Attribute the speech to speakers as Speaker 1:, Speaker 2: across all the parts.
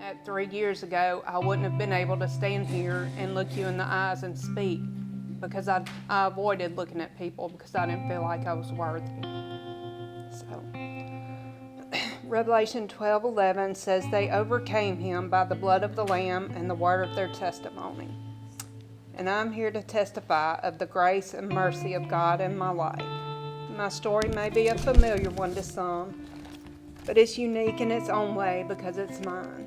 Speaker 1: At 3 years ago, I wouldn't have been able to stand here and look you in the eyes and speak because I avoided looking at people because I didn't feel like I was worthy. So, Revelation 12:11 says they overcame him by the blood of the Lamb and the word of their testimony. And I'm here to testify of the grace and mercy of God in my life. My story may be a familiar one to some, but it's unique in its own way because it's mine.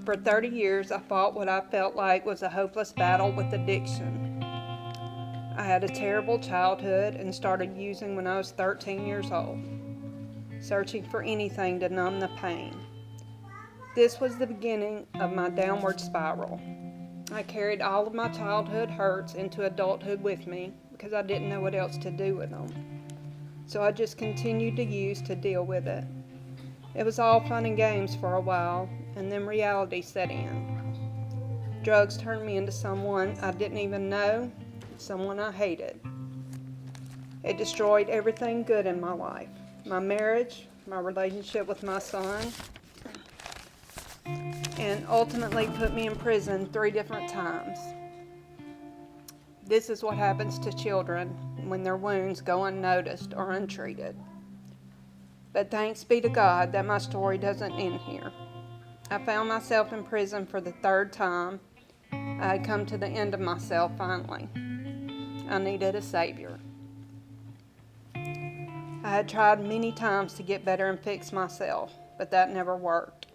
Speaker 1: For 30 years, I fought what I felt like was a hopeless battle with addiction. I had a terrible childhood and started using when I was 13 years old, searching for anything to numb the pain. This was the beginning of my downward spiral. I carried all of my childhood hurts into adulthood with me because I didn't know what else to do with them. So I just continued to use to deal with it. It was all fun and games for a while, and then reality set in. Drugs turned me into someone I didn't even know, someone I hated. It destroyed everything good in my life. My marriage, my relationship with my son, and ultimately put me in prison 3 different times. This is what happens to children when their wounds go unnoticed or untreated. But thanks be to God that my story doesn't end here. I found myself in prison for the 3rd time. I had come to the end of myself finally. I needed a Savior. I had tried many times to get better and fix myself, but that never worked.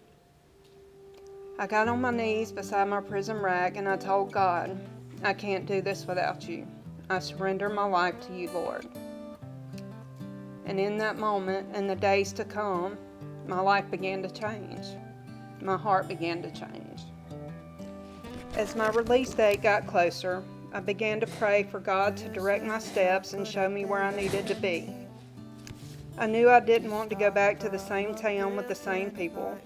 Speaker 1: I got on my knees beside my prison rack and I told God, I can't do this without you. I surrender my life to you, Lord. And in that moment and the days to come, my life began to change. My heart began to change. As my release date got closer, I began to pray for God to direct my steps and show me where I needed to be. I knew I didn't want to go back to the same town with the same people.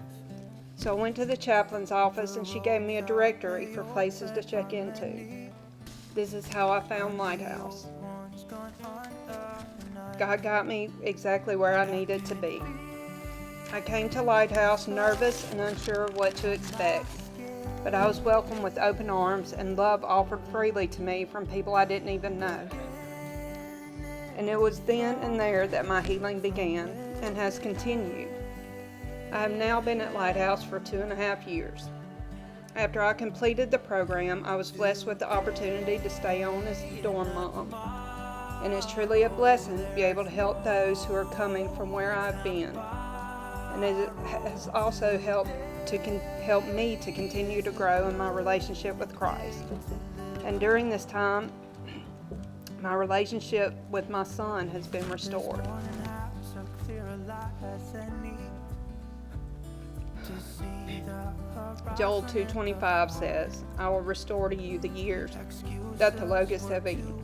Speaker 1: So I went to the chaplain's office and she gave me a directory for places to check into. This is how I found Lighthouse. God got me exactly where I needed to be. I came to Lighthouse nervous and unsure of what to expect, but I was welcomed with open arms and love offered freely to me from people I didn't even know. And it was then and there that my healing began and has continued. I have now been at Lighthouse for 2.5 years. After I completed the program, I was blessed with the opportunity to stay on as dorm mom. And it's truly a blessing to be able to help those who are coming from where I've been. And it has also helped me to continue to grow in my relationship with Christ. And during this time, my relationship with my son has been restored. Joel 2:25 says, I will restore to you the years that the locusts have eaten.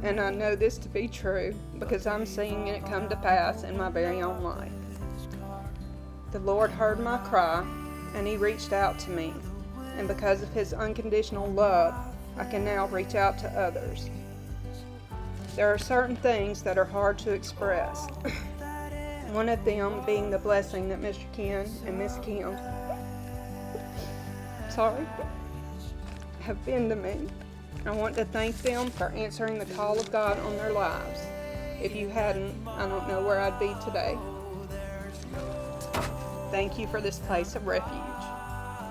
Speaker 1: And I know this to be true because I'm seeing it come to pass in my very own life. The Lord heard my cry and He reached out to me. And because of His unconditional love, I can now reach out to others. There are certain things that are hard to express. One of them being the blessing that Mr. Ken and Miss Kim have been to me. I want to thank them for answering the call of God on their lives. If you hadn't, I don't know where I'd be today. Thank you for this place of refuge.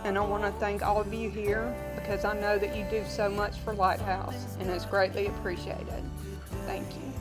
Speaker 1: And I want to thank all of you here because I know that you do so much for Lighthouse and it's greatly appreciated. Thank you.